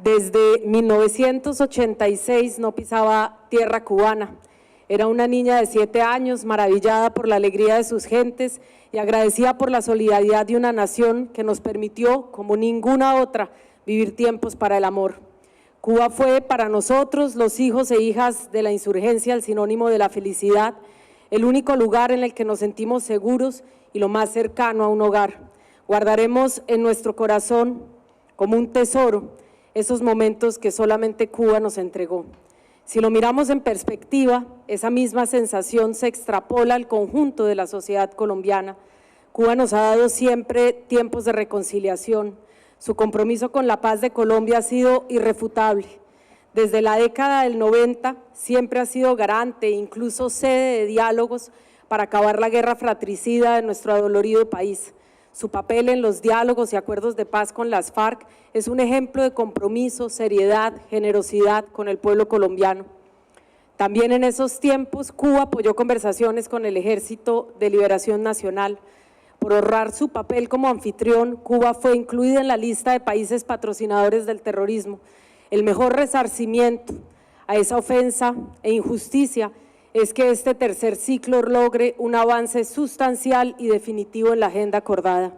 Desde 1986 no pisaba tierra cubana. Era una niña de 7 años, maravillada por la alegría de sus gentes y agradecida por la solidaridad de una nación que nos permitió, como ninguna otra, vivir tiempos para el amor. Cuba fue para nosotros, los hijos e hijas de la insurgencia, el sinónimo de la felicidad, el único lugar en el que nos sentimos seguros y lo más cercano a un hogar. Guardaremos en nuestro corazón como un tesoro esos momentos que solamente Cuba nos entregó. Si lo miramos en perspectiva, esa misma sensación se extrapola al conjunto de la sociedad colombiana. Cuba nos ha dado siempre tiempos de reconciliación. Su compromiso con la paz de Colombia ha sido irrefutable. Desde la década del 90 siempre ha sido garante, incluso sede de diálogos para acabar la guerra fratricida de nuestro adolorido país. Su papel en los diálogos y acuerdos de paz con las FARC es un ejemplo de compromiso, seriedad, generosidad con el pueblo colombiano. También en esos tiempos, Cuba apoyó conversaciones con el Ejército de Liberación Nacional. Por honrar su papel como anfitrión, Cuba fue incluida en la lista de países patrocinadores del terrorismo. El mejor resarcimiento a esa ofensa e injusticia es que este tercer ciclo logre un avance sustancial y definitivo en la agenda acordada.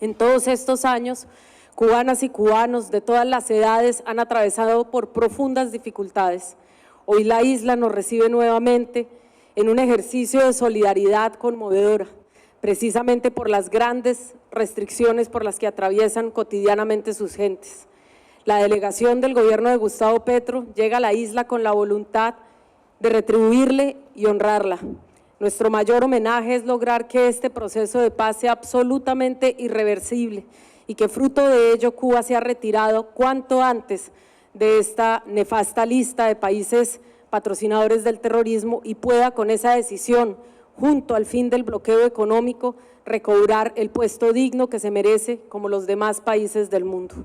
En todos estos años, cubanas y cubanos de todas las edades han atravesado por profundas dificultades. Hoy la isla nos recibe nuevamente en un ejercicio de solidaridad conmovedora, precisamente por las grandes restricciones por las que atraviesan cotidianamente sus gentes. La delegación del gobierno de Gustavo Petro llega a la isla con la voluntad de retribuirle y honrarla. Nuestro mayor homenaje es lograr que este proceso de paz sea absolutamente irreversible y que fruto de ello Cuba sea retirado cuanto antes de esta nefasta lista de países patrocinadores del terrorismo y pueda con esa decisión, junto al fin del bloqueo económico, recobrar el puesto digno que se merece como los demás países del mundo.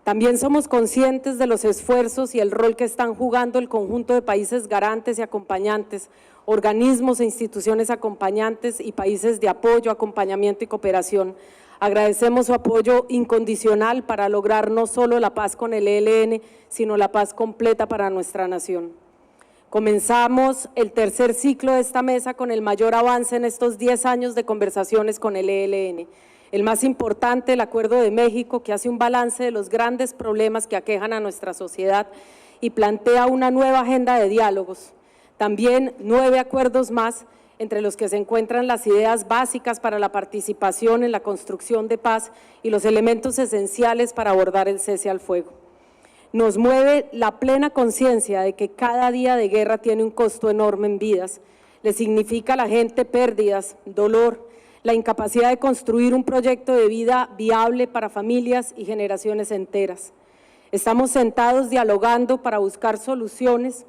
También somos conscientes de los esfuerzos y el rol que están jugando el conjunto de países garantes y acompañantes, organismos e instituciones acompañantes y países de apoyo, acompañamiento y cooperación. Agradecemos su apoyo incondicional para lograr no solo la paz con el ELN, sino la paz completa para nuestra nación. Comenzamos el tercer ciclo de esta mesa con el mayor avance en estos 10 años de conversaciones con el ELN. El más importante, el Acuerdo de México, que hace un balance de los grandes problemas que aquejan a nuestra sociedad y plantea una nueva agenda de diálogos. También 9 acuerdos más, entre los que se encuentran las ideas básicas para la participación en la construcción de paz y los elementos esenciales para abordar el cese al fuego. Nos mueve la plena conciencia de que cada día de guerra tiene un costo enorme en vidas. Le significa a la gente pérdidas, dolor, la incapacidad de construir un proyecto de vida viable para familias y generaciones enteras. Estamos sentados dialogando para buscar soluciones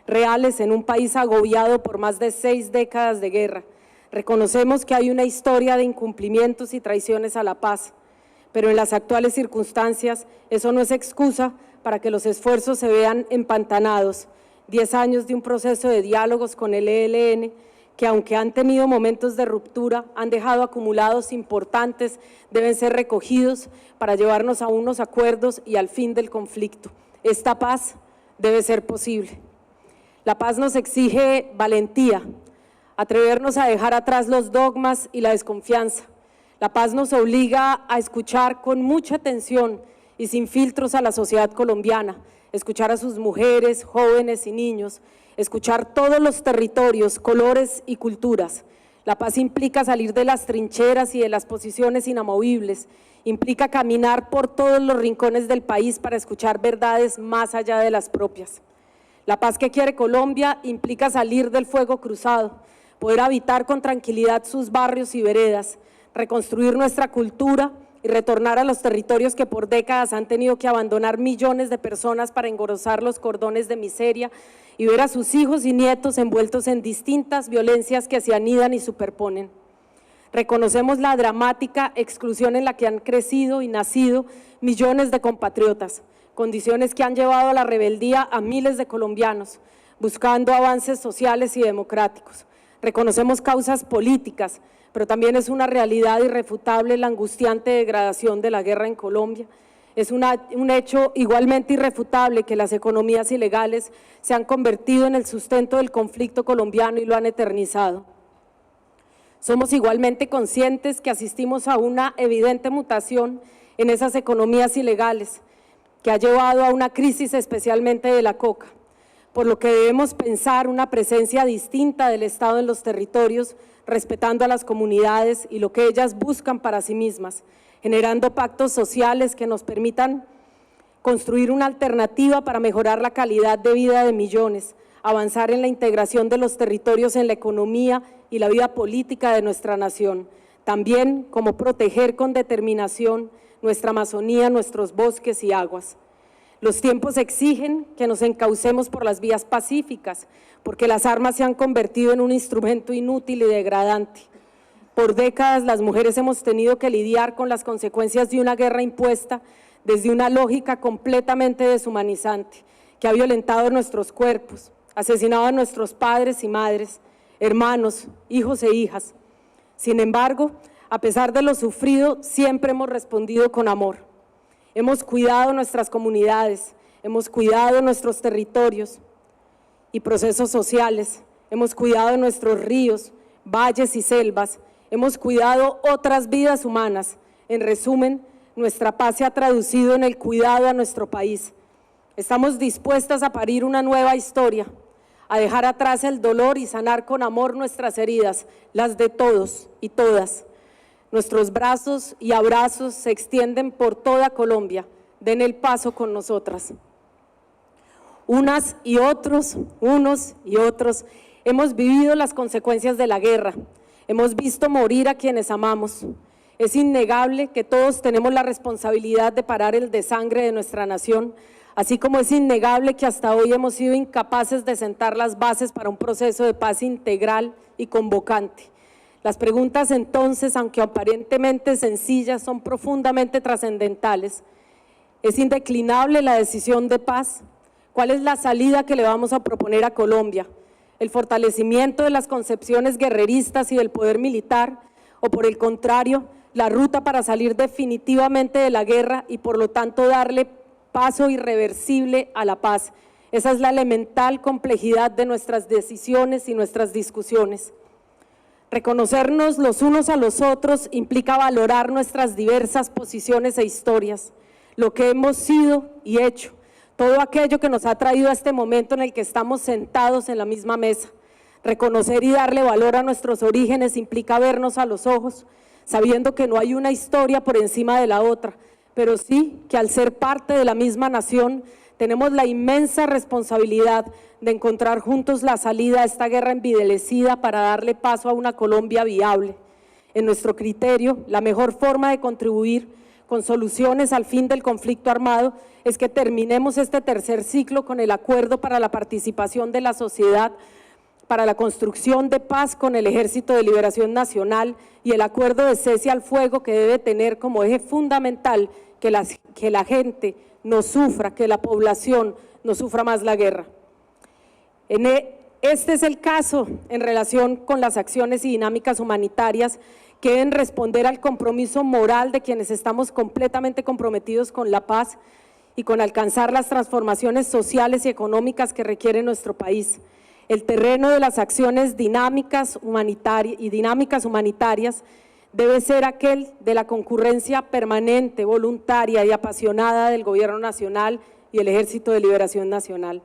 reales en un país agobiado por más de 6 décadas de guerra. Reconocemos que hay una historia de incumplimientos y traiciones a la paz, pero en las actuales circunstancias eso no es excusa para que los esfuerzos se vean empantanados. 10 años de un proceso de diálogos con el ELN que aunque han tenido momentos de ruptura, han dejado acumulados importantes, deben ser recogidos para llevarnos a unos acuerdos y al fin del conflicto. Esta paz debe ser posible. La paz nos exige valentía, atrevernos a dejar atrás los dogmas y la desconfianza. La paz nos obliga a escuchar con mucha atención y sin filtros a la sociedad colombiana, escuchar a sus mujeres, jóvenes y niños, escuchar todos los territorios, colores y culturas. La paz implica salir de las trincheras y de las posiciones inamovibles, implica caminar por todos los rincones del país para escuchar verdades más allá de las propias. La paz que quiere Colombia implica salir del fuego cruzado, poder habitar con tranquilidad sus barrios y veredas, reconstruir nuestra cultura y retornar a los territorios que por décadas han tenido que abandonar millones de personas para engrosar los cordones de miseria y ver a sus hijos y nietos envueltos en distintas violencias que se anidan y superponen. Reconocemos la dramática exclusión en la que han crecido y nacido millones de compatriotas, condiciones que han llevado a la rebeldía a miles de colombianos, buscando avances sociales y democráticos. Reconocemos causas políticas, pero también es una realidad irrefutable la angustiante degradación de la guerra en Colombia. Es un hecho igualmente irrefutable que las economías ilegales se han convertido en el sustento del conflicto colombiano y lo han eternizado. Somos igualmente conscientes que asistimos a una evidente mutación en esas economías ilegales, que ha llevado a una crisis especialmente de la coca, por lo que debemos pensar una presencia distinta del Estado en los territorios, respetando a las comunidades y lo que ellas buscan para sí mismas, generando pactos sociales que nos permitan construir una alternativa para mejorar la calidad de vida de millones, avanzar en la integración de los territorios en la economía y la vida política de nuestra nación, también como proteger con determinación nuestra Amazonía, nuestros bosques y aguas. Los tiempos exigen que nos encaucemos por las vías pacíficas, porque las armas se han convertido en un instrumento inútil y degradante. Por décadas las mujeres hemos tenido que lidiar con las consecuencias de una guerra impuesta desde una lógica completamente deshumanizante, que ha violentado nuestros cuerpos, asesinado a nuestros padres y madres, hermanos, hijos e hijas. Sin embargo, a pesar de lo sufrido, siempre hemos respondido con amor. Hemos cuidado nuestras comunidades, hemos cuidado nuestros territorios y procesos sociales, hemos cuidado nuestros ríos, valles y selvas, hemos cuidado otras vidas humanas. En resumen, nuestra paz se ha traducido en el cuidado a nuestro país. Estamos dispuestas a parir una nueva historia, a dejar atrás el dolor y sanar con amor nuestras heridas, las de todos y todas. Nuestros brazos y abrazos se extienden por toda Colombia. Den el paso con nosotras. Unas y otros, unos y otros, hemos vivido las consecuencias de la guerra. Hemos visto morir a quienes amamos. Es innegable que todos tenemos la responsabilidad de parar el desangre de nuestra nación, así como es innegable que hasta hoy hemos sido incapaces de sentar las bases para un proceso de paz integral y convocante. Las preguntas entonces, aunque aparentemente sencillas, son profundamente trascendentales. ¿Es indeclinable la decisión de paz? ¿Cuál es la salida que le vamos a proponer a Colombia? ¿El fortalecimiento de las concepciones guerreristas y del poder militar? ¿O por el contrario, la ruta para salir definitivamente de la guerra y por lo tanto darle paso irreversible a la paz? Esa es la elemental complejidad de nuestras decisiones y nuestras discusiones. Reconocernos los unos a los otros implica valorar nuestras diversas posiciones e historias, lo que hemos sido y hecho, todo aquello que nos ha traído a este momento en el que estamos sentados en la misma mesa. Reconocer y darle valor a nuestros orígenes implica vernos a los ojos, sabiendo que no hay una historia por encima de la otra, pero sí que al ser parte de la misma nación, tenemos la inmensa responsabilidad de encontrar juntos la salida a esta guerra envidelecida para darle paso a una Colombia viable. En nuestro criterio, la mejor forma de contribuir con soluciones al fin del conflicto armado es que terminemos este tercer ciclo con el acuerdo para la participación de la sociedad para la construcción de paz con el Ejército de Liberación Nacional y el acuerdo de cese al fuego que debe tener como eje fundamental que la gente no sufra, que la población no sufra más la guerra. Este es el caso en relación con las acciones y dinámicas humanitarias que deben responder al compromiso moral de quienes estamos completamente comprometidos con la paz y con alcanzar las transformaciones sociales y económicas que requiere nuestro país. El terreno de las acciones dinámicas humanitarias debe ser aquel de la concurrencia permanente, voluntaria y apasionada del Gobierno Nacional y el Ejército de Liberación Nacional,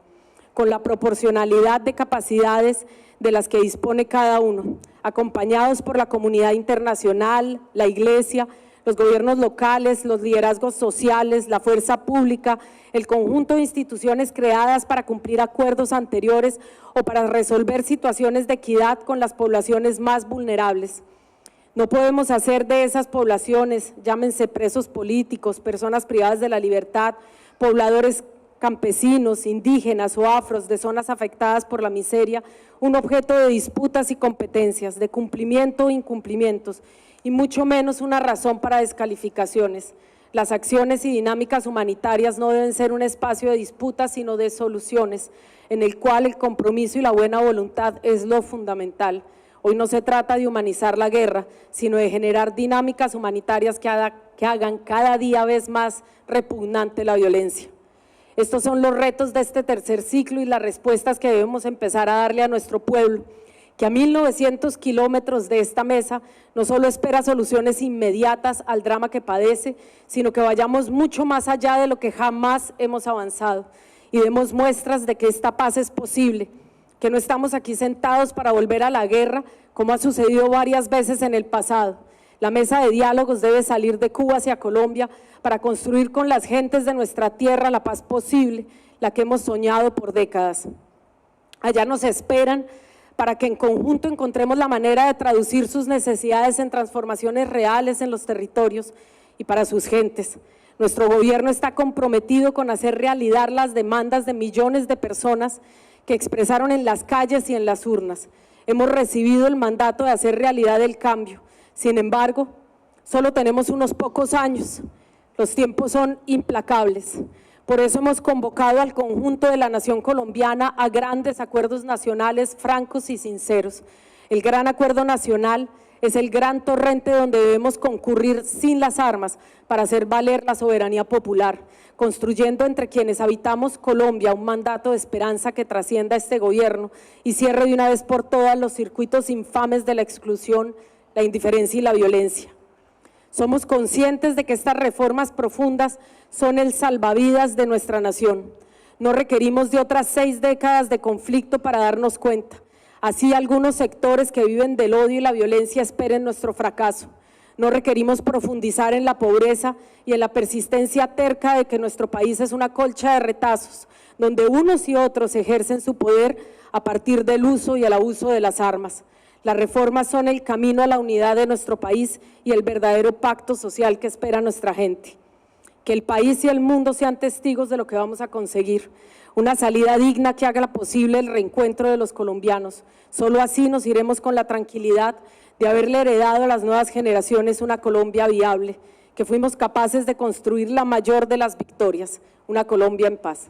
con la proporcionalidad de capacidades de las que dispone cada uno, acompañados por la comunidad internacional, la Iglesia, los gobiernos locales, los liderazgos sociales, la fuerza pública, el conjunto de instituciones creadas para cumplir acuerdos anteriores o para resolver situaciones de equidad con las poblaciones más vulnerables. No podemos hacer de esas poblaciones, llámense presos políticos, personas privadas de la libertad, pobladores campesinos, indígenas o afros de zonas afectadas por la miseria, un objeto de disputas y competencias, de cumplimiento o incumplimientos, y mucho menos una razón para descalificaciones. Las acciones y dinámicas humanitarias no deben ser un espacio de disputas, sino de soluciones, en el cual el compromiso y la buena voluntad es lo fundamental. Hoy no se trata de humanizar la guerra, sino de generar dinámicas humanitarias que hagan cada día vez más repugnante la violencia. Estos son los retos de este tercer ciclo y las respuestas que debemos empezar a darle a nuestro pueblo, que a 1.900 kilómetros de esta mesa no solo espera soluciones inmediatas al drama que padece, sino que vayamos mucho más allá de lo que jamás hemos avanzado y demos muestras de que esta paz es posible, que no estamos aquí sentados para volver a la guerra, como ha sucedido varias veces en el pasado. La mesa de diálogos debe salir de Cuba hacia Colombia para construir con las gentes de nuestra tierra la paz posible, la que hemos soñado por décadas. Allá nos esperan para que en conjunto encontremos la manera de traducir sus necesidades en transformaciones reales en los territorios y para sus gentes. Nuestro gobierno está comprometido con hacer realidad las demandas de millones de personas que expresaron en las calles y en las urnas. Hemos recibido el mandato de hacer realidad el cambio. Sin embargo, solo tenemos unos pocos años. Los tiempos son implacables. Por eso hemos convocado al conjunto de la nación colombiana a grandes acuerdos nacionales francos y sinceros. El gran acuerdo nacional es el gran torrente donde debemos concurrir sin las armas para hacer valer la soberanía popular, construyendo entre quienes habitamos Colombia un mandato de esperanza que trascienda este gobierno y cierre de una vez por todas los circuitos infames de la exclusión, la indiferencia y la violencia. Somos conscientes de que estas reformas profundas son el salvavidas de nuestra nación. No requerimos de otras 6 décadas de conflicto para darnos cuenta. Así algunos sectores que viven del odio y la violencia esperen nuestro fracaso. No requerimos profundizar en la pobreza y en la persistencia terca de que nuestro país es una colcha de retazos, donde unos y otros ejercen su poder a partir del uso y el abuso de las armas. Las reformas son el camino a la unidad de nuestro país y el verdadero pacto social que espera nuestra gente. Que el país y el mundo sean testigos de lo que vamos a conseguir. Una salida digna que haga posible el reencuentro de los colombianos. Solo así nos iremos con la tranquilidad de haberle heredado a las nuevas generaciones una Colombia viable, que fuimos capaces de construir la mayor de las victorias, una Colombia en paz.